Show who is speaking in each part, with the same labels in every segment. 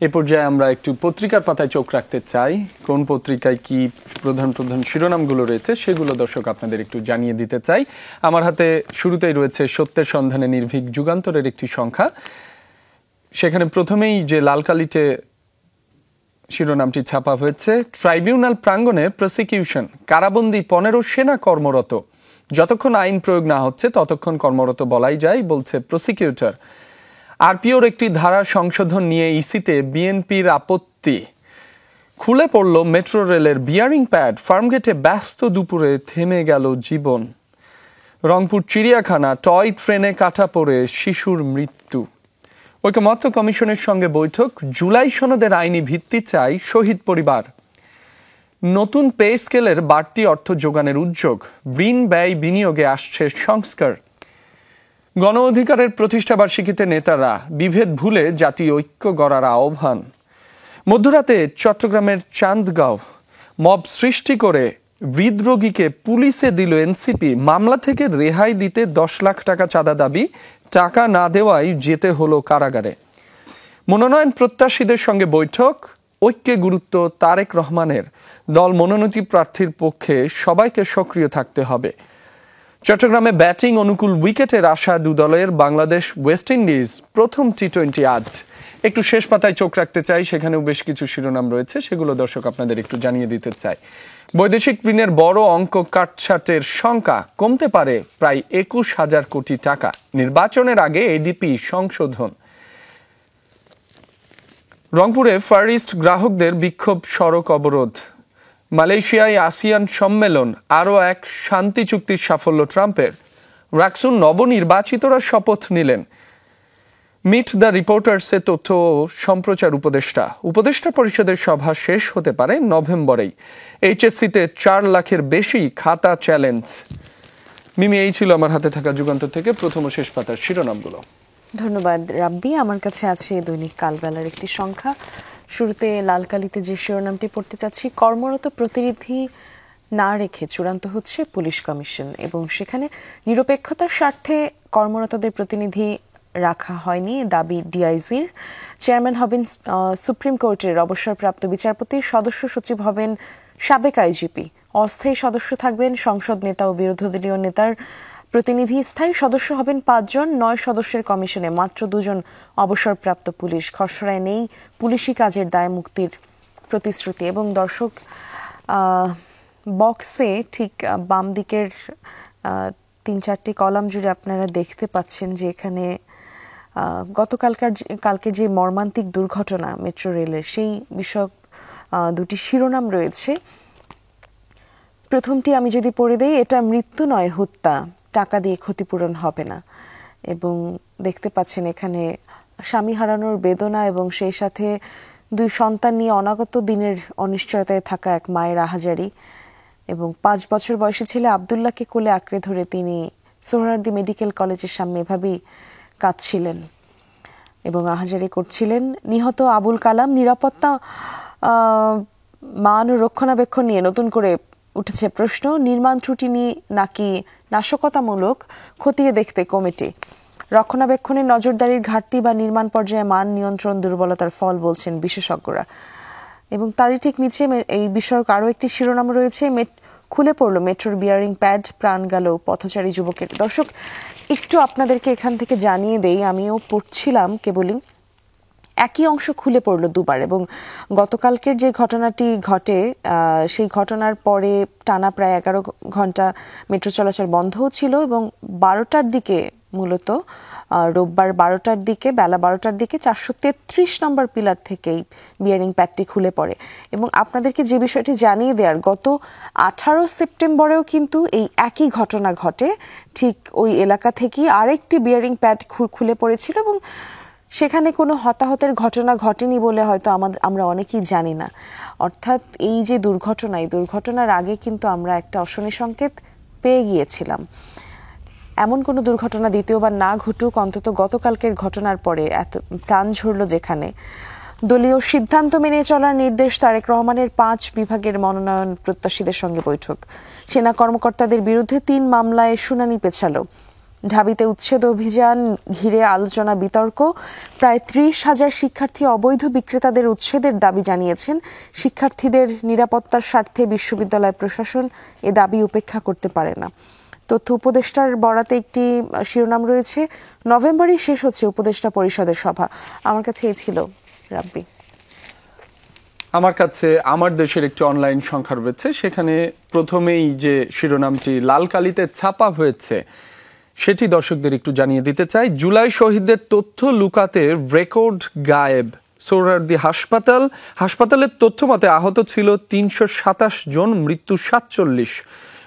Speaker 1: এ পর্যায়ে আমরা একটু পত্রিকার পাতায় চোখ রাখতে চাই। কোন পত্রিকায় কি প্রধান প্রধান শিরোনামগুলো রয়েছে সেগুলো দর্শক আপনাদের একটু জানিয়ে দিতে চাই। আমার হাতে শুরুতেই রয়েছে সত্যের সন্ধানে নির্ভীক, যুগান্তরের একটি সংখ্যা। সেখানে প্রথমেই যে লাল কালিতে শিরোনামটি ছাপা হয়েছে, ট্রাইব্যুনাল প্রাঙ্গণে প্রসিকিউশন, কারাবন্দী 15 সেনা কর্মরত, যতক্ষণ আইন প্রয়োগ না হচ্ছে ততক্ষণ কর্মরত বলাই যায়, বলছে প্রসিকিউটর। আরপিওর একটি ধারা সংশোধন নিয়ে ইসিতে বিএনপির আপত্তি। খুলে পড়ল মেট্রো রেলের বিয়ারিং প্যাড, ফার্মগেটে ব্যস্ত দুপুরে থেমে গেল জীবন। রংপুর চিড়িয়াখানা, টয় ট্রেনে কাটা পড়ে শিশুর মৃত্যু। ঐকমত্য কমিশনের সঙ্গে বৈঠক, জুলাই সনদের আইনি ভিত্তি চাই শহীদ পরিবার। নতুন পে স্কেলের বাড়তি অর্থ যোগানের উদ্যোগ, ঋণ ব্যয় বিনিয়োগে আসছে সংস্কার। গণ অধিকারের প্রতিষ্ঠাবার্ষিকীতে নেতারা বিভেদ ভুলে জাতীয় ঐক্য গড়ার আহ্বান। মধ্যরাতে চট্টগ্রামের চান্দগাঁও, মব সৃষ্টি করে হৃদরোগীকে পুলিশে দিল এনসিপি, মামলা থেকে রেহাই দিতে 10 লাখ টাকা চাঁদা দাবি, টাকা না দেওয়ায় যেতে হলো কারাগারে। মনোনয়ন প্রত্যাশীদের সঙ্গে বৈঠক, ঐক্যে গুরুত্ব তারেক রহমানের, দল মনোনীত প্রার্থীর পক্ষে সবাইকে সক্রিয় থাকতে হবে। চট্টগ্রামে ব্যাটিং অনুকূল উইকেটের আশা দু দলের, বাংলাদেশ ওয়েস্ট ইন্ডিজ প্রথম টি-20 আজ। একটু শেষ পাতায় চোখ রাখতে চাই, সেখানেও বেশ কিছু শিরোনাম রয়েছে, সেগুলো দর্শক আপনাদের একটু জানিয়ে দিতে চাই। বৈদেশিক ঋণের বড় অঙ্ক কাটছাটের শঙ্কা, কমতে পারে প্রায় 21,000 কোটি টাকা, নির্বাচনের আগে এডিপি সংশোধন। রংপুরে ফার ইস্ট গ্রাহকদের বিক্ষোভ, সড়ক অবরোধ। মালয়েশিয়ায় আসিয়ান সম্মেলন, আরও এক শান্তি চুক্তির সাফল্য ট্রাম্পের। রাকসুন নবনির্বাচিতরা শপথ নিলেন। মিট দ্য রিপোর্টার্সে তথ্য ও সম্প্রচার উপদেষ্টা পরিষদের সভা শেষ হতে পারে নভেম্বরেই। এইচএসসিতে 4 লাখের বেশি খাতা চ্যালেঞ্জ। মিমি, এই ছিল আমার হাতে থাকা যুগান্তর থেকে প্রথম ও শেষ পাতার শিরোনামগুলো।
Speaker 2: ধন্যবাদ রাব্বি। আমার কাছে আছে দৈনিক কালবেলার একটি সংখ্যা। শুরুতে লালকালিতে যে শিরোনামটি পড়তে চাচ্ছি, কর্মরত প্রতিনিধি না রেখে চূড়ান্ত হচ্ছে পুলিশ কমিশন, এবং সেখানে নিরপেক্ষতার স্বার্থে কর্মরতদের প্রতিনিধি রাখা হয়নি দাবি ডিআইজির। চেয়ারম্যান হবেন সুপ্রিম কোর্টের অবসরপ্রাপ্ত বিচারপতি, সদস্য সচিব হবেন সাবেক আইজিপি, অস্থায়ী সদস্য থাকবেন সংসদ নেতা ও বিরোধী দলীয় নেতার প্রতিনিধি, স্থায়ী সদস্য হবেন 5 জন। 9 সদস্যের কমিশনে মাত্র 2 জন অবসরপ্রাপ্ত পুলিশ। খসড়ায় নেই পুলিশি কাজের দায় মুক্তির প্রতিশ্রুতি। এবং দর্শক, বক্সে ঠিক বাম দিকের 3-4টি কলাম জুড়ে আপনারা দেখতে পাচ্ছেন যে এখানে কালকের যে মর্মান্তিক দুর্ঘটনা মেট্রো রেলের, সেই বিষয়ক 2টি শিরোনাম রয়েছে। প্রথমটি আমি যদি পড়ে দেই, এটা মৃত্যু নয় হত্যা, টাকা দিয়ে ক্ষতিপূরণ হবে না। এবং দেখতে পাচ্ছেন এখানে স্বামী হারানোর বেদনা এবং সেই সাথে 2 সন্তান নিয়ে অনাগত দিনের অনিশ্চয়তায় থাকা এক মায়ের আহাজারি। এবং 5 বছর বয়সী ছেলে আবদুল্লাহকে কোলে আঁকড়ে ধরে তিনি সোহরাওয়ার্দী মেডিকেল কলেজের সামনে এভাবেই কাঁদছিলেন এবং আহাজারি করছিলেন। নিহত আবুল কালাম, নিরাপত্তা মান ও রক্ষণাবেক্ষণ নিয়ে নতুন করে উঠেছে প্রশ্ন। নির্মাণ ত্রুটি নিয়ে নাকি নাশকতামূলক, খতিয়ে দেখতে কমিটি। রক্ষণাবেক্ষণের নজরদারির ঘাটতি বা নির্মাণ পর্যায়ে মান নিয়ন্ত্রণ দুর্বলতার ফল বলছেন বিশেষজ্ঞরা। এবং তারই ঠিক নিচে এই বিষয়ক আরও একটি শিরোনাম রয়েছে, খুলে পড়ল মেট্রোর বিয়ারিং প্যাড, প্রাণ গেল পথচারী যুবকের। দর্শক, একটু আপনাদেরকে এখান থেকে জানিয়ে দেই, আমিও পড়ছিলাম কেবলই, একই অংশ খুলে পড়ল দুবার। এবং গতকালকের যে ঘটনাটি ঘটে, সেই ঘটনার পরে টানা প্রায় 11 ঘন্টা মেট্রো চলাচল বন্ধও ছিল এবং 12টার দিকে, মূলত রোববার 12টার দিকে, বেলা 12টার দিকে 433 নম্বর পিলার থেকেই বিয়ারিং প্যাডটি খুলে পড়ে। এবং আপনাদেরকে যে বিষয়টি জানিয়ে দেওয়ার, গত 18 সেপ্টেম্বরেও কিন্তু এই একই ঘটনা ঘটে। ঠিক ওই এলাকা থেকেই আরেকটি বিয়ারিং প্যাড খুলে পড়েছিল এবং সেখানে কোনো হতাহতের ঘটনা ঘটেনি বলে হয়তো আমরা অনেকেই জানি না। অর্থাৎ এই যে দুর্ঘটনা, এই দুর্ঘটনার আগে কিন্তু আমরা একটা অশনি সংকেত পেয়ে গিয়েছিলাম। এমন কোনো দুর্ঘটনা দ্বিতীয়বার না ঘটুক, অন্তত গতকালকের ঘটনার পরে এত প্রাণ ঝরল যেখানে। দলীয় সিদ্ধান্ত মেনে চলার নির্দেশ তারেক রহমানের, 5 বিভাগের মনোনয়ন প্রত্যাশীদের সঙ্গে বৈঠক। সেনা কর্মকর্তাদের বিরুদ্ধে 3 মামলায় শুনানি পেছালো। ঢাবিতে উচ্ছেদ অভিযান ঘিরে আলোচনা বিতর্ক। প্রায় 30,000 শিক্ষার্থী অবৈধ বিক্রেতাদের উচ্ছেদের দাবি জানিয়েছেন। শিক্ষার্থীদের নিরাপত্তার স্বার্থে বিশ্ববিদ্যালয় প্রশাসন এ দাবি উপেক্ষা করতে পারে না। তথ্য উপদেষ্টার বরাতে একটি শিরোনাম রয়েছে, নভেম্বরেই শেষ হচ্ছে উপদেষ্টা পরিষদের সভা। আমার কাছে এই ছিল রাব্বি।
Speaker 1: আমার কাছে আমার দেশের একটি অনলাইন সংখ্যা রয়েছে, সেখানে প্রথমেই যে শিরোনামটি লাল কালিতে ছাপা হয়েছে সেটি দর্শকদের একটু জানিয়ে দিতে চাই। জুলাই শহীদদের তথ্য লুকাতে রেকর্ড গায়েব সোহরাওয়ার্দী হাসপাতালের তথ্য মতে আহত ছিল 327 জন, মৃত্যু 47।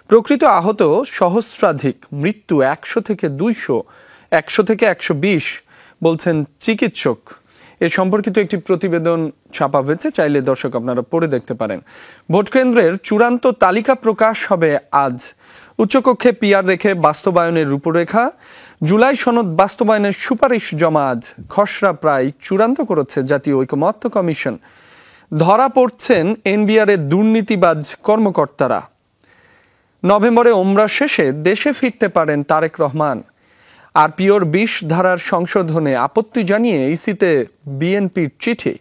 Speaker 1: প্রকৃত আহত সহস্রাধিক, মৃত্যু 100 থেকে 200, 100 থেকে 120 বলছেন চিকিৎসক। এ সম্পর্কিত একটি প্রতিবেদন ছাপা হয়েছে, চাইলে দর্শক আপনারা পড়ে দেখতে পারেন। ভোট কেন্দ্রের চূড়ান্ত তালিকা প্রকাশ হবে আজ। উচ্চকক্ষে পিআর রেখে বাস্তবায়নের রূপরেখা। জুলাই সনদ বাস্তবায়নের সুপারিশ জমা আজ। খসড়া প্রায় চূড়ান্ত করেছে জাতীয় ঐকমত্য কমিশন। ধরা পড়ছেন এনবিআর এর দুর্নীতিবাজ কর্মকর্তারা। নভেম্বরে ওমরা শেষে দেশে ফিরতে পারেন তারেক রহমান। আরপিওর 20 ধারার সংশোধনে আপত্তি জানিয়ে ইসিতে বিএনপির চিঠি।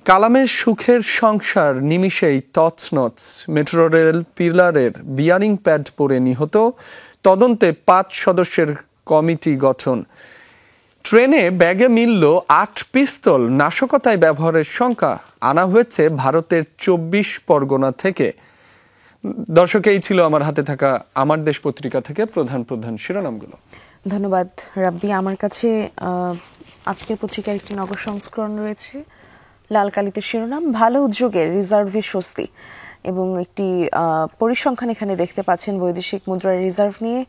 Speaker 1: কালামের সুখের সংসার নিমিষেই তছনছ। মেট্রো রেল পিলারের বিয়ারিং প্যাড পরে নিহত। তদন্তে 5 সদস্যের কমিটি গঠন। ট্রেনে ব্যাগে মিলল 8 পিস্তল। নাশকতায় ব্যবহারের শঙ্কা। আনা হয়েছে ভারতের 24 পরগনা থেকে। দর্শক, এই ছিল আমার হাতে থাকা আমার দেশ পত্রিকা থেকে প্রধান প্রধান শিরোনামগুলো।
Speaker 2: ধন্যবাদ রাব্বি। আমার কাছে আজকের পত্রিকার একটি নগর সংস্করণ রয়েছে। লাল কালিতে শিরোনাম, ভালো উদ্যোগের রিজার্ভে স্বস্তি, এবং একটি পরিসংখ্যান এখানে দেখতে পাচ্ছেন বৈদেশিক মুদ্রার রিজার্ভ নিয়ে।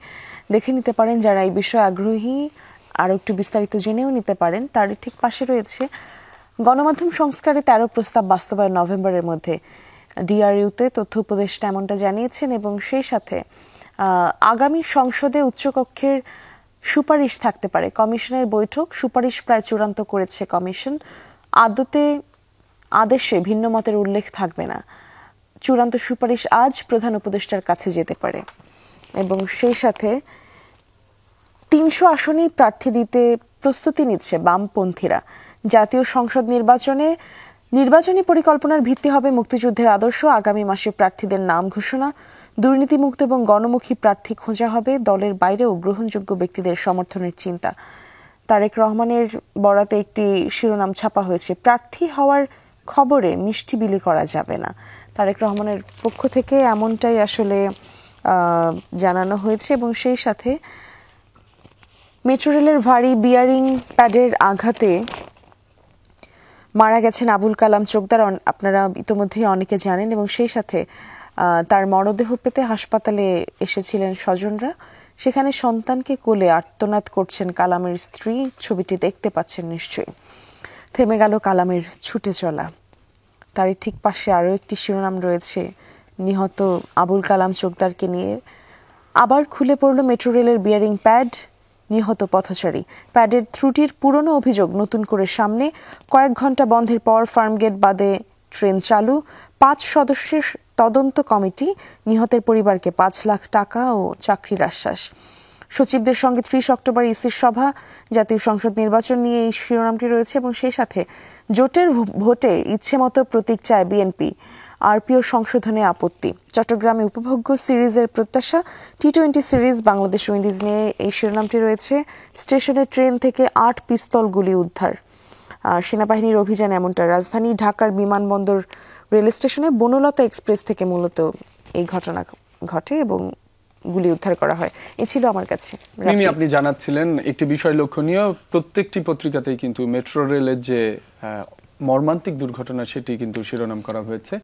Speaker 2: দেখে নিতে পারেন যারা এই বিষয়ে আগ্রহী, আরও একটু বিস্তারিত জেনেও নিতে পারেন। তার ঠিক পাশে রয়েছে গণমাধ্যম সংস্কারে 13 প্রস্তাব বাস্তবায়ন নভেম্বরের মধ্যে। ডিআরইউতে তথ্য উপদেষ্টা এমনটা জানিয়েছেন, এবং সেই সাথে আগামী সংসদে উচ্চকক্ষের সুপারিশ থাকতে পারে। কমিশনের বৈঠক, সুপারিশ প্রায় চূড়ান্ত করেছে কমিশন। আদেশে ভিন্ন মতের উল্লেখ থাকবে না। চূড়ান্ত সুপারিশ আজ প্রধান উপদেষ্টার কাছে যেতে পারে। এবং সেই সাথে 300 আসনেই প্রার্থী দিতে প্রস্তুতি নিচ্ছে বামপন্থীরা। জাতীয় সংসদ নির্বাচনী পরিকল্পনার ভিত্তি হবে মুক্তিযুদ্ধের আদর্শ। আগামী মাসে প্রার্থীদের নাম ঘোষণা। দুর্নীতিমুক্ত এবং গণমুখী প্রার্থী খোঁজা হবে। দলের বাইরেও গ্রহণযোগ্য ব্যক্তিদের সমর্থনের চিন্তা। তারেক রহমানের বরাতে একটি শিরোনাম ছাপা হয়েছে, প্রার্থী হওয়ার খবরে মিষ্টি বিলি করা যাবে না। তারেক রহমানের পক্ষ থেকে এমনটাই আসলে জানানো হয়েছে। এবং সেই সাথে মেট্রো রেলের ভারী বিয়ারিং প্যাডের আঘাতে মারা গেছেন আবুল কালাম চোকদার, আপনারা ইতোমধ্যেই অনেকে জানেন। এবং সেই সাথে তার মরদেহ পেতে হাসপাতালে এসেছিলেন স্বজনরা। সেখানে সন্তানকে কোলে আর্তনাদ করছেন কালামের স্ত্রী। ছবিটি দেখতে পাচ্ছেন নিশ্চয়ই। থেমে গেল কালামের ছুটে চলা। তারই ঠিক পাশে আরও একটি শিরোনাম রয়েছে নিহত আবুল কালাম চোকদারকে নিয়ে। আবার খুলে পড়ল মেট্রো রেলের বিয়ারিং প্যাড, নিহত পথচারী। প্যাডের ত্রুটির পুরনো অভিযোগ নতুন করে সামনে। কয়েক ঘন্টা বন্ধের পর ফার্মগেট বাদে ট্রেন চালু। 5 সদস্যের তদন্ত কমিটি। নিহতের পরিবারকে 5 লাখ টাকা ও চাকরির আশ্বাস। সচিবদের সঙ্গে 30 অক্টোবর ইসির সভা। জাতীয় সংসদ নির্বাচন নিয়ে এই শিরোনামটি রয়েছে। এবং সেই সাথে জোটের ভোটে ইচ্ছেমতো প্রতীক চায় বিএনপি। আরপিও সংশোধনে আপত্তি। চট্টগ্রামে উপভোগ্য সিরিজের প্রত্যাশা। টি-20 সিরিজ বাংলাদেশ উইন্ডিজ নিয়ে এই শিরোনামটি রয়েছে। স্টেশনে ট্রেন থেকে 8 পিস্তল গুলি উদ্ধার। সেনাবাহিনীর অভিযান এমনটা। রাজধানী ঢাকার বিমানবন্দর রেল স্টেশনে বনলতা এক্সপ্রেস থেকে মূলত এই ঘটনা ঘটে এবং গুলি উদ্ধার করা হয়। এ ছিল আমার কাছে।
Speaker 1: আপনি জানাচ্ছিলেন একটি বিষয় লক্ষণীয়, প্রত্যেকটি পত্রিকাতেই কিন্তু মেট্রো রেলের যে মর্মান্তিক দুর্ঘটনা সেটি কিন্তু শিরোনাম করা হয়েছে।